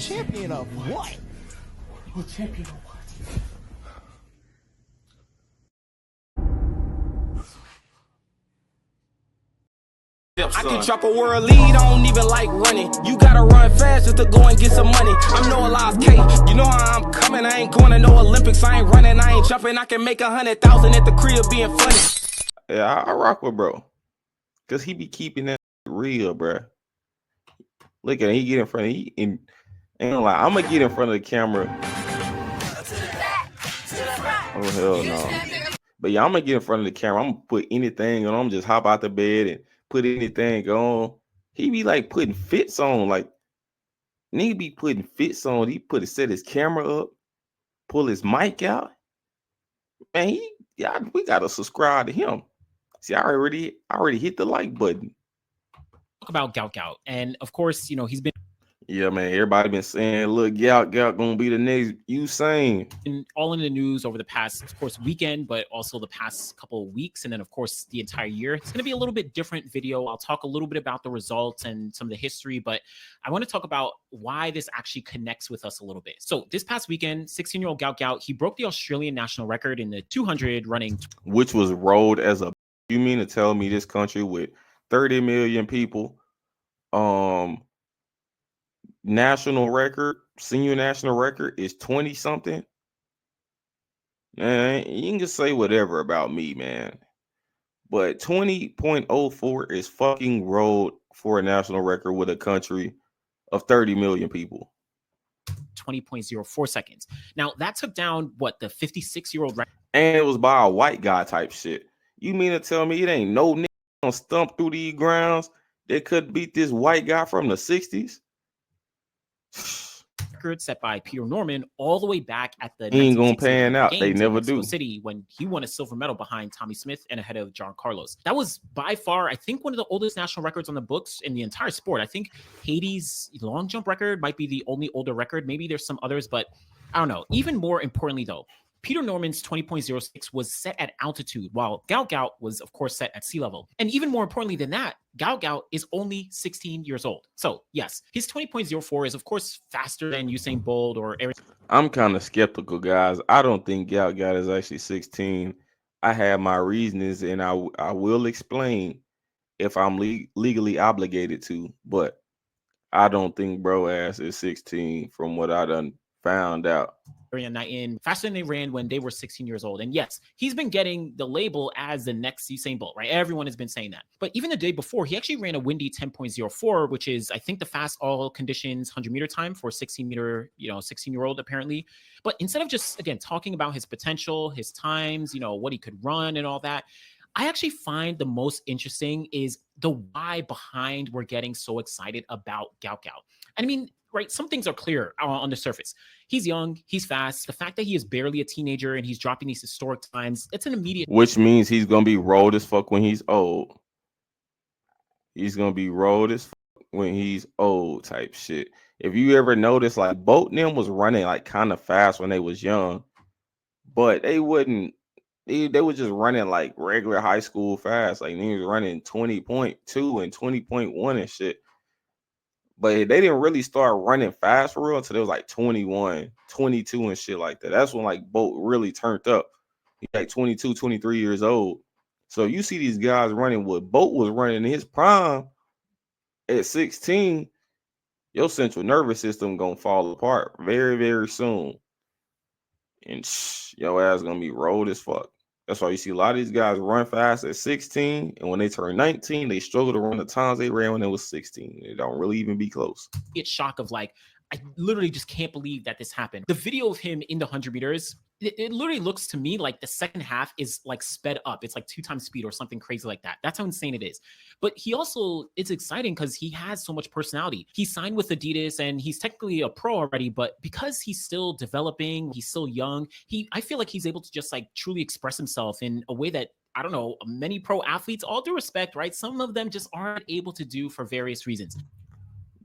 Champion of what? World champion of what? I can drop a world lead, I don't even like running. You gotta run fast just to go and get some money. I'm no Lyles K, you know how I'm coming. I ain't going to no Olympics, I ain't running, I ain't jumping. I can make 100,000 at the crib being funny. Yeah, I rock with bro, cause he be keeping that real, bro. Look at him, he get in front of ain't gonna lie, I'm gonna get in front of the camera. Oh hell no. But yeah, I'm gonna get in front of the camera. I'm gonna put anything on. I'm just hop out the bed and put anything on. He be like putting fits on, like nigga be putting fits on. He set his camera up, pull his mic out. Man, we gotta subscribe to him. See, I already hit the like button. Talk about Gout Gout, and of course, you know, he's been. Yeah, man. Everybody been saying, look, Gout gonna be the next Usain. All in the news over the past, of course, weekend, but also the past couple of weeks, and then of course the entire year. It's going to be a little bit different video. I'll talk a little bit about the results and some of the history, but I want to talk about why this actually connects with us a little bit. So this past weekend, 16-year-old Gout Gout, he broke the Australian national record in the 200 running, which was rolled as a. You mean to tell me this country with 30 million people, national record, senior national record is 20 something? Man, you can just say whatever about me, man. But 20.04 is fucking rolled for a national record with a country of 30 million people. 20.04 seconds. Now that took down what, the 56-year-old record, and it was by a white guy type shit. You mean to tell me it ain't no nigga gonna stump through these grounds that could beat this white guy from the 60s? record set by Peter Norman all the way back at the He ain't gonna pan out. They never in Mexico do. City, when he won a silver medal behind Tommy Smith and ahead of John Carlos. That was by far, I think, one of the oldest national records on the books in the entire sport. I think Haiti's long jump record might be the only older record. Maybe there's some others, but I don't know. Even more importantly, though, Peter Norman's 20.06 was set at altitude, while Gout Gout was, of course, set at sea level. And even more importantly than that, Gout Gout is only 16 years old. So, yes, his 20.04 is, of course, faster than Usain Bolt or Eric. I'm kind of skeptical, guys. I don't think Gout Gout is actually 16. I have my reasons, and I will explain if I'm legally obligated to, but I don't think bro ass is 16 from what I done found out. Night in faster than they ran when they were 16 years old. And yes, he's been getting the label as the next Usain Bolt, right? Everyone has been saying that. But even the day before, he actually ran a windy 10.04, which is, I think, the fast all conditions 100-meter time for 16-year-old apparently. But instead of just, again, talking about his potential, his times, what he could run and all that, I actually find the most interesting is the why behind we're getting so excited about Gout Gout. And I mean, right, some things are clear on the surface. He's young, he's fast. The fact that he is barely a teenager and he's dropping these historic times, it's an immediate. Which means he's going to be rolled as fuck when he's old. He's going to be rolled as fuck when he's old type shit. If you ever notice, like, Bolt and them was running, like, kind of fast when they was young. But they wouldn't. They were just running, like, regular high school fast. Like, they was running 20.2 and 20.1 and shit. But they didn't really start running fast for real until they was like 21, 22 and shit like that. That's when like Bolt really turned up. He's like 22, 23 years old. So you see these guys running what Bolt was running in his prime at 16, your central nervous system gonna fall apart very, very soon. And your ass gonna be rolled as fuck. That's why you see a lot of these guys run fast at 16, and when they turn 19, they struggle to run the times they ran when they was 16. They don't really even be close. It's shock of like, I literally just can't believe that this happened. The video of him in the 100 meters, it literally looks to me like the second half is like sped up. It's like 2 times speed or something crazy like that. That's how insane it is. But he also, it's exciting because he has so much personality. He signed with Adidas and he's technically a pro already, but because he's still developing, he's still young, I feel like he's able to just like truly express himself in a way that, I don't know, many pro athletes, all due respect, right? Some of them just aren't able to do for various reasons.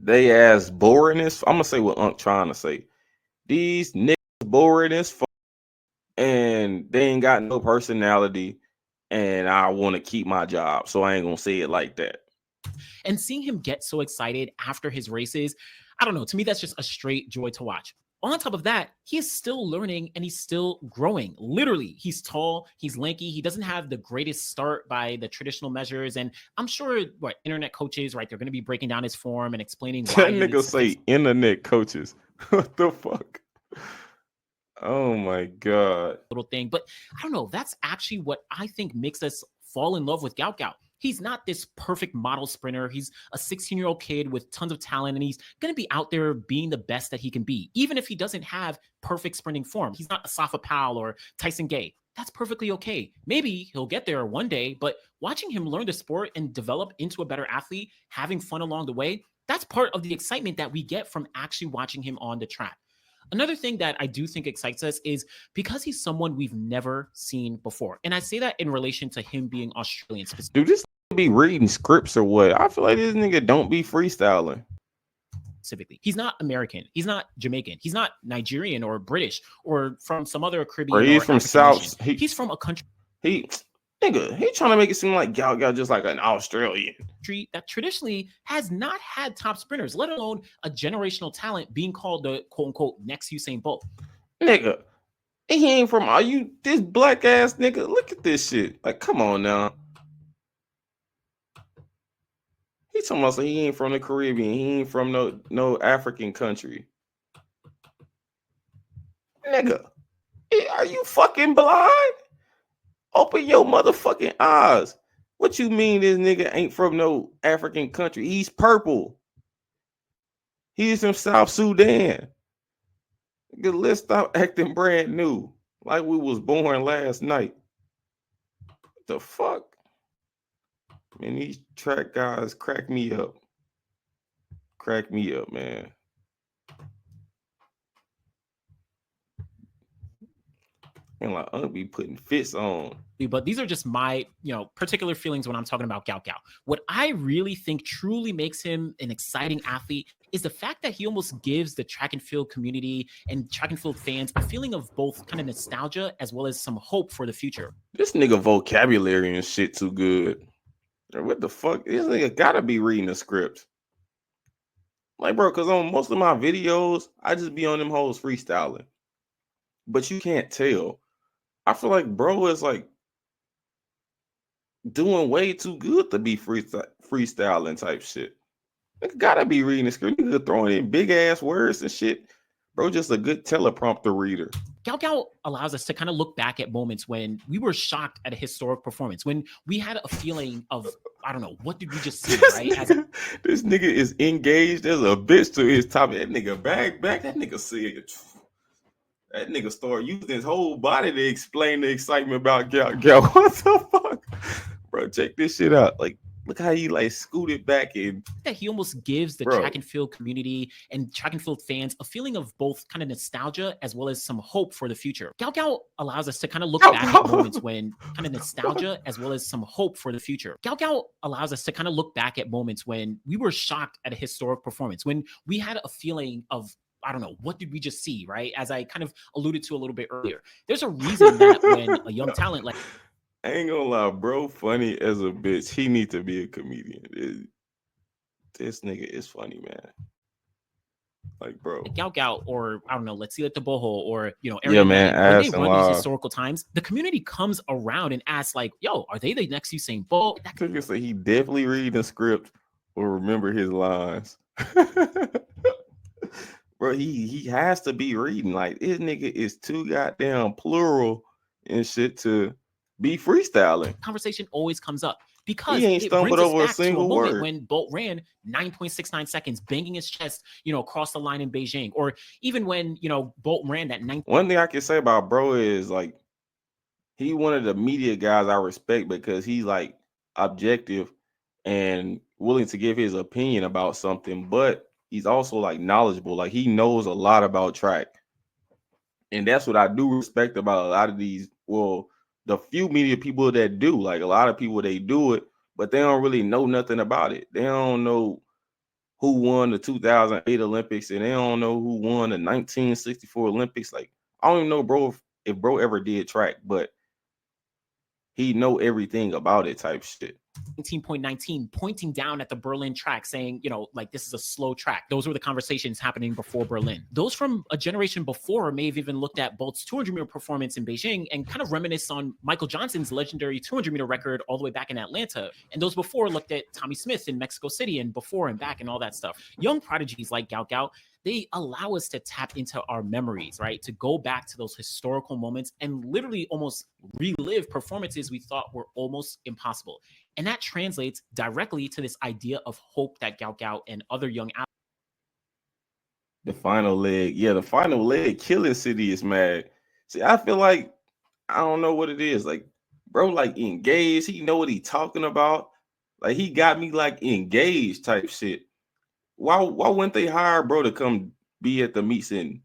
They as boring as, I'm gonna say what Unc trying to say. These niggas boring as fuck, and they ain't got no personality, and I want to keep my job, so I ain't gonna say it like that. And seeing him get so excited after his races, I don't know, to me, that's just a straight joy to watch. On top of that, he is still learning and he's still growing. Literally, he's tall, he's lanky, he doesn't have the greatest start by the traditional measures. And I'm sure internet coaches, right, they're going to be breaking down his form and explaining why. That nigga say internet coaches. What the fuck? Oh my God. Little thing. But I don't know, that's actually what I think makes us fall in love with Gout Gout. He's not this perfect model sprinter. He's a 16-year-old kid with tons of talent, and he's going to be out there being the best that he can be, even if he doesn't have perfect sprinting form. He's not Asafa Powell or Tyson Gay. That's perfectly okay. Maybe he'll get there one day, but watching him learn the sport and develop into a better athlete, having fun along the way, that's part of the excitement that we get from actually watching him on the track. Another thing that I do think excites us is because he's someone we've never seen before. And I say that in relation to him being Australian specifically. Dude, this be reading scripts or what? I feel like this nigga don't be freestyling. He's not American. He's not Jamaican. He's not Nigerian or British or from some other Caribbean. Or he's from South. He's from a country. He trying to make it seem like Gout Gout just like an Australian that traditionally has not had top sprinters, let alone a generational talent being called the quote unquote next Usain Bolt. Nigga, he ain't from. Are you this black ass nigga? Look at this shit. Like, come on now. He talking about he ain't from the Caribbean. He ain't from no African country. Nigga, are you fucking blind? Open your motherfucking eyes. What you mean this nigga ain't from no African country? He's purple. He's from South Sudan. Nigga, let's stop acting brand new. Like we was born last night. What the fuck? Man, these track guys crack me up. Crack me up, man. And like I'll be putting fits on. But these are just my, particular feelings when I'm talking about Gout Gout. What I really think truly makes him an exciting athlete is the fact that he almost gives the track and field community and track and field fans a feeling of both kind of nostalgia as well as some hope for the future. This nigga vocabulary and shit too good. What the fuck? This nigga gotta be reading the script. Like, bro, because on most of my videos, I just be on them hoes freestyling. But you can't tell. I feel like bro is like doing way too good to be freestyling type shit. Nigga gotta be reading the script. Nigga throwing in big ass words and shit. Bro, just a good teleprompter reader. Gout Gout allows us to kind of look back at moments when we were shocked at a historic performance, when we had a feeling of, I don't know, what did we just see, right? This nigga is engaged as a bitch to his topic. That nigga back. That nigga said, that nigga started using his whole body to explain the excitement about Gout Gout. What the fuck? Bro, check this shit out. Like, look how he like scooted back in. That he almost gives the track and field community and track and field fans a feeling of both kind of nostalgia as well as some hope for the future. Gout Gout allows us to kind of look back at moments when kind of nostalgia as well as some hope for the future. Gout Gout allows us to kind of look back at moments when we were shocked at a historic performance, when we had a feeling of, I don't know, what did we just see, right? As I kind of alluded to a little bit earlier, there's a reason that when a young talent like, I ain't gonna lie, bro, funny as a bitch. He need to be a comedian. This nigga is funny, man. Like, bro. Gout Gout, or I don't know, let's see at the Boho, or yeah, man, when they run these historical times, the community comes around and asks, like, yo, are they the next Usain Bolt? That could say he definitely read the script or remember his lines. Bro, he has to be reading. Like, this nigga is too goddamn plural and shit to be freestyling. Conversation always comes up because he ain't stumbled over a single word when Bolt ran 9.69 seconds, banging his chest, across the line in Beijing, or even when Bolt ran that 9. One thing I can say about bro is like he one of the media guys I respect because he's like objective and willing to give his opinion about something, but he's also like knowledgeable. Like he knows a lot about track, and that's what I do respect about a lot of these. Well, the few media people that do, like a lot of people, they do it, but they don't really know nothing about it. They don't know who won the 2008 Olympics, and they don't know who won the 1964 Olympics. Like, I don't even know, bro, if bro ever did track, but he know everything about it type shit. 19.19, pointing down at the Berlin track saying, you know, like, this is a slow track. Those were the conversations happening before Berlin. Those from a generation before may have even looked at Bolt's 200-meter performance in Beijing and kind of reminisce on Michael Johnson's legendary 200-meter record all the way back in Atlanta. And those before looked at Tommy Smith in Mexico City and before and back and all that stuff. Young prodigies like Gout Gout, they allow us to tap into our memories, right? To go back to those historical moments and literally almost relive performances we thought were almost impossible. And that translates directly to this idea of hope that Gout Gout and other young athletes. The final leg. Yeah, the final leg, Killing City is mad. See, I feel like, I don't know what it is. Like, bro, like engaged. He know what he talking about. Like, he got me like engaged type shit. Why wouldn't they hire bro to come be at the meets and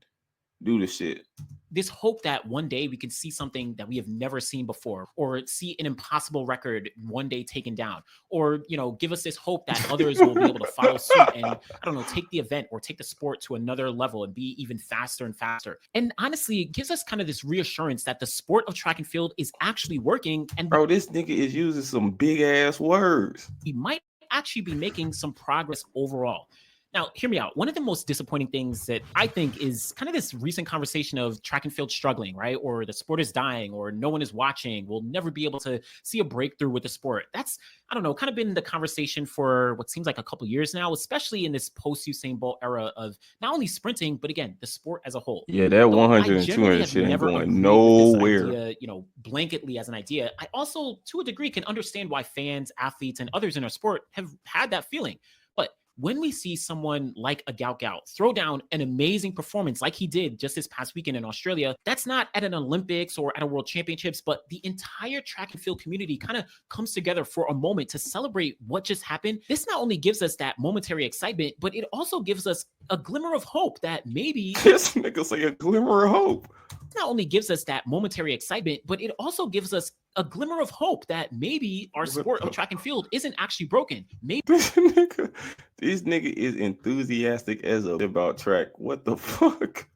do the shit? This hope that one day we can see something that we have never seen before, or see an impossible record one day taken down, or, you know, give us this hope that others will be able to follow suit and, I don't know, take the event or take the sport to another level and be even faster and faster. And honestly, it gives us kind of this reassurance that the sport of track and field is actually working. And bro, this nigga is using some big ass words. We might actually be making some progress overall. Now, hear me out. One of the most disappointing things that I think is kind of this recent conversation of track and field struggling, right? Or the sport is dying, or no one is watching. We'll never be able to see a breakthrough with the sport. That's, I don't know, kind of been the conversation for what seems like a couple years now, especially in this post-Usain Bolt era of not only sprinting, but again, the sport as a whole. Yeah, that 100 and 200 shit ain't going nowhere. Idea, you know, blanketly as an idea. I also, to a degree, can understand why fans, athletes, and others in our sport have had that feeling. But when we see someone like a Gout Gout throw down an amazing performance like he did just this past weekend in Australia, that's not at an Olympics or at a World Championships, but the entire track and field community kind of comes together for a moment to celebrate what just happened. This not only gives us that momentary excitement, but it also gives us a glimmer of hope that maybe this nigga say a glimmer of hope. Not only gives us that momentary excitement, but it also gives us a glimmer of hope that maybe our sport of track and field isn't actually broken. Maybe this nigga is enthusiastic as about track. What the fuck?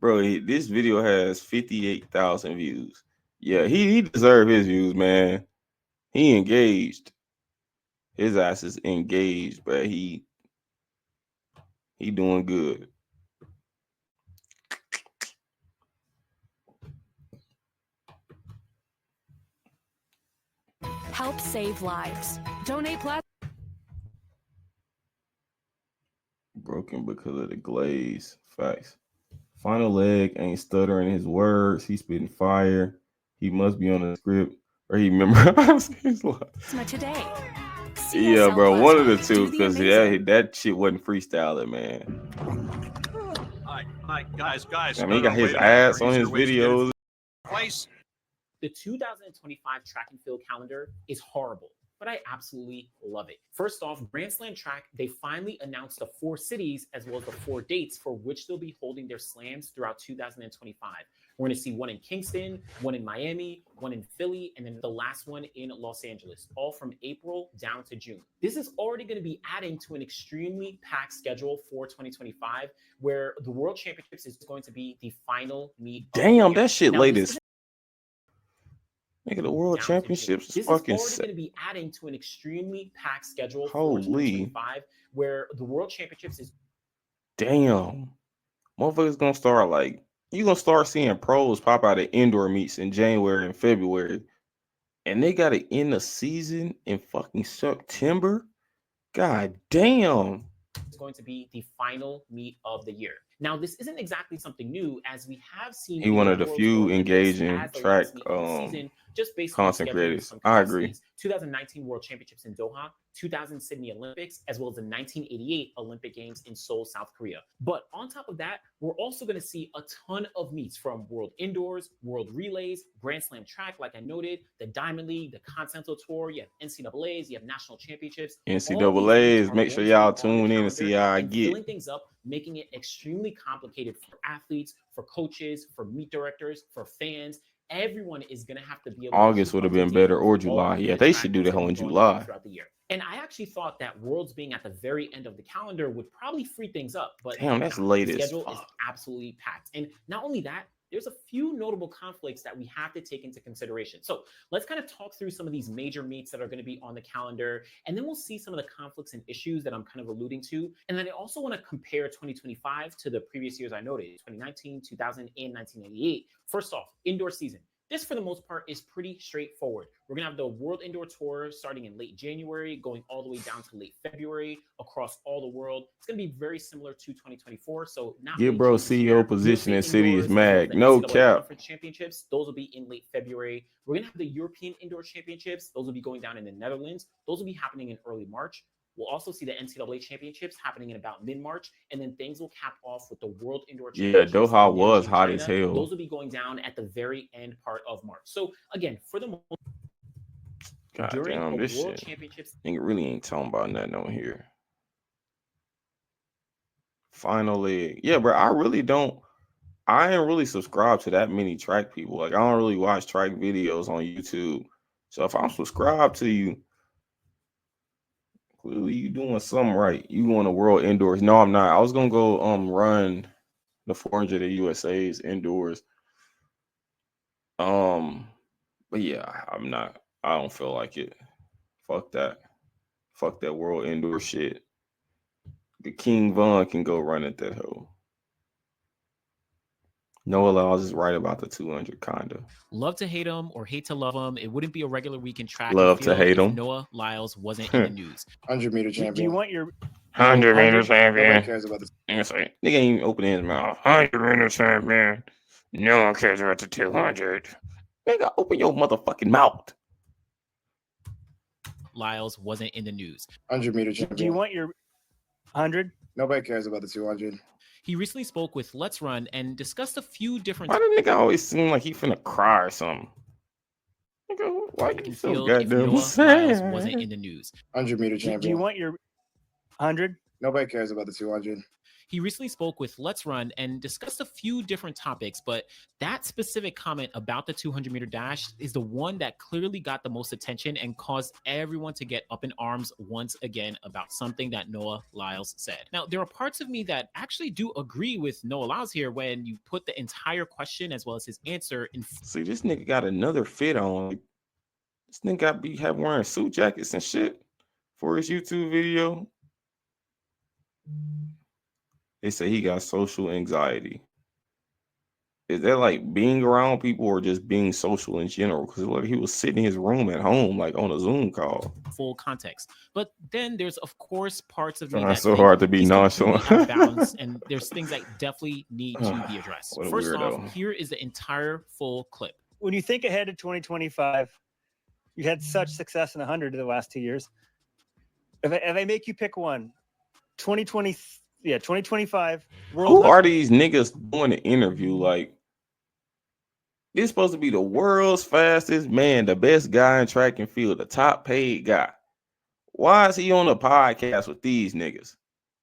Bro, this video has 58,000 views. Yeah, he deserved his views, man. He engaged. His ass is engaged, but he doing good. Help save lives. Donate plasma. Broken because of the glaze. Facts. Final leg ain't stuttering his words. He's spitting fire. He must be on the script or he memorized his lines. Today. Yeah, bro. One of the two, because that shit wasn't freestyling, man. Guys. I mean, he got his ass on his videos. The 2025 track and field calendar is horrible, but I absolutely love it. First off, Grand Slam track, they finally announced the 4 cities as well as the 4 dates for which they'll be holding their slams throughout 2025. We're going to see one in Kingston, one in Miami, one in Philly, and then the last one in Los Angeles, all from April down to June. This is already going to be adding to an extremely packed schedule for 2025, where the World Championships is going to be the final meet. Damn, that shit late as nigga, the World Championships is fucking already going to be adding to an extremely packed schedule Holy. for 2025, where the World Championships is. Damn, motherfuckers gonna start like you gonna start seeing pros pop out of indoor meets in January and February, and they got to end the season in fucking September. God damn. It's going to be the final meet of the year. Now, this isn't exactly something new, as we have seen. He one of the few engaging track just based content creators. I agree. 2019 World Championships in Doha, 2000 Sydney Olympics, as well as the 1988 Olympic Games in Seoul, South Korea. But on top of that, we're also going to see a ton of meets from World Indoors, World Relays, Grand Slam track, like I noted, the Diamond League, the Continental Tour, you have NCAAs, you have national championships. NCAAs, make sure y'all tune in and see how I get. Filling things up, making it extremely complicated for athletes, for coaches, for meet directors, for fans. Everyone is going to have to be able August would have been better, or July. Yeah, they should do the whole in July. Throughout the year. And I actually thought that Worlds being at the very end of the calendar would probably free things up. But damn, that's late as fuck. The schedule is absolutely packed. And not only that, there's a few notable conflicts that we have to take into consideration. So let's kind of talk through some of these major meets that are going to be on the calendar, and then we'll see some of the conflicts and issues that I'm kind of alluding to. And then I also want to compare 2025 to the previous years I noted, 2019, 2000, and 1998. First off, indoor season. This, for the most part, is pretty straightforward. We're going to have the World Indoor Tour starting in late January, going all the way down to late February across all the world. It's going to be very similar to 2024. So not Get bro CEO position in City is mag. No cap. Conference championships, those will be in late February. We're going to have the European Indoor Championships. Those will be going down in the Netherlands. Those will be happening in early March. We'll also see the NCAA championships happening in about mid-March, and then things will cap off with the World Indoor Championships. Yeah, Doha was hot as hell. Those will be going down at the very end part of March. So again, for the most during damn, this World shit. Championships, Nigga really ain't talking about nothing on here. Final leg. Yeah, bro, I ain't really subscribed to that many track people. Like, I don't really watch track videos on YouTube. So if I'm subscribed to you, clearly you doing something right. You going to World Indoors. No, I'm not. I was gonna go run the 400 of USA's indoors. But yeah, I'm not. I don't feel like it. Fuck that. Fuck that World Indoor shit. The King Von can go run at that hoe. Noah Lyles is right about the 200, kinda. Love to hate him or hate to love him. It wouldn't be a regular week in track. Love to hate him. Noah Lyles wasn't in the news. 100-meter champion. Do you want your 100-meter champion? Nobody cares about this. Nigga ain't even opening his mouth. 100-meter champion. No one cares about the 200. Nigga, open your motherfucking mouth. Lyles wasn't in the news. 100-meter champion. Do you want your 100? Nobody cares about the 200. He recently spoke with Let's Run and discussed a few different. Why the nigga always seem like he finna cry or something? Nigga, why you so goddamn sad? Lyles wasn't in the news. 100-meter champion. Do you want your 100? Nobody cares about the 200. He recently spoke with Let's Run and discussed a few different topics, but that specific comment about the 200-meter dash is the one that clearly got the most attention and caused everyone to get up in arms once again about something that Noah Lyles said. Now, there are parts of me that actually do agree with Noah Lyles here when you put the entire question as well as his answer in. See, this nigga got another fit on. This nigga got be wearing suit jackets and shit for his YouTube video. They say he got social anxiety. Is that like being around people or just being social in general? Because like he was sitting in his room at home, like on a Zoom call. Full context. But then there's, of course, parts of me that's that so hard to be nonchalant. Out of balance, and there's things that definitely need to be addressed. First weirdo. off, here is the entire full clip. When you think ahead to 2025, you had such success in 100 in the last 2 years. If I make you pick one, 2025. Who are these niggas doing the interview? Like, this supposed to be the world's fastest man, the best guy in track and field, the top paid guy. Why is he on a podcast with these niggas?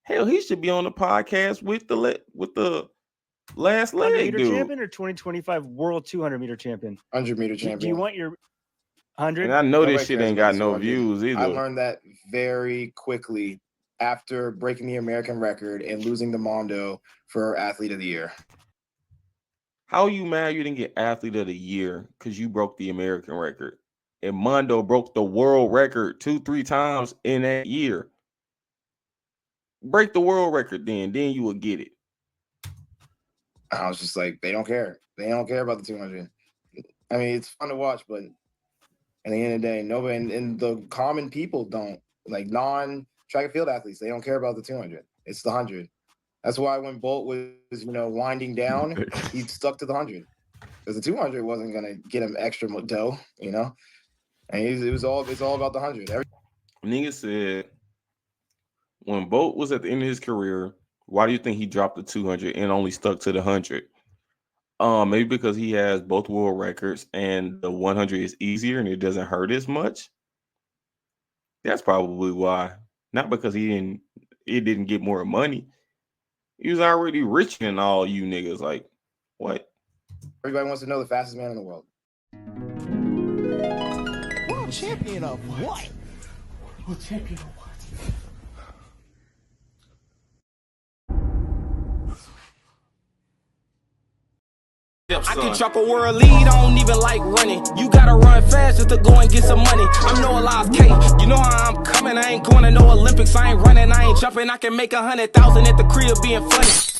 Hell, he should be on the podcast with the last leg dude. Champion or 2025 world 200-meter champion? 100-meter champion. Do you want your 100? And I know this shit ain't got no views either. I learned that very quickly after breaking the American record and losing the Mondo for Athlete of the Year. How are you mad you didn't get Athlete of the Year because you broke the American record? And Mondo broke the world record 2-3 times in that year. Break the world record then you will get it. I was just like, they don't care. They don't care about the 200. I mean, it's fun to watch, but at the end of the day, nobody and the common people don't. Like non-track and field athletes, they don't care about the 200. It's the 100. That's why when Bolt was, winding down, he stuck to the 100 because the 200 wasn't gonna get him extra dough, And it's all about the 100. Nigga said when Bolt was at the end of his career, why do you think he dropped the 200 and only stuck to the 100? Maybe because he has both world records and the 100 is easier and it doesn't hurt as much. That's probably why. Not because it didn't get more money. He was already richer than all you niggas. Like, what? Everybody wants to know the fastest man in the world. World champion of what? World champion of what? I can drop a world lead, I don't even like running. You gotta run fast just to go and get some money. I'm no Lyles K, you know how I'm coming. I ain't going to no Olympics, I ain't running, I ain't jumping. I can make 100,000 at the crib being funny.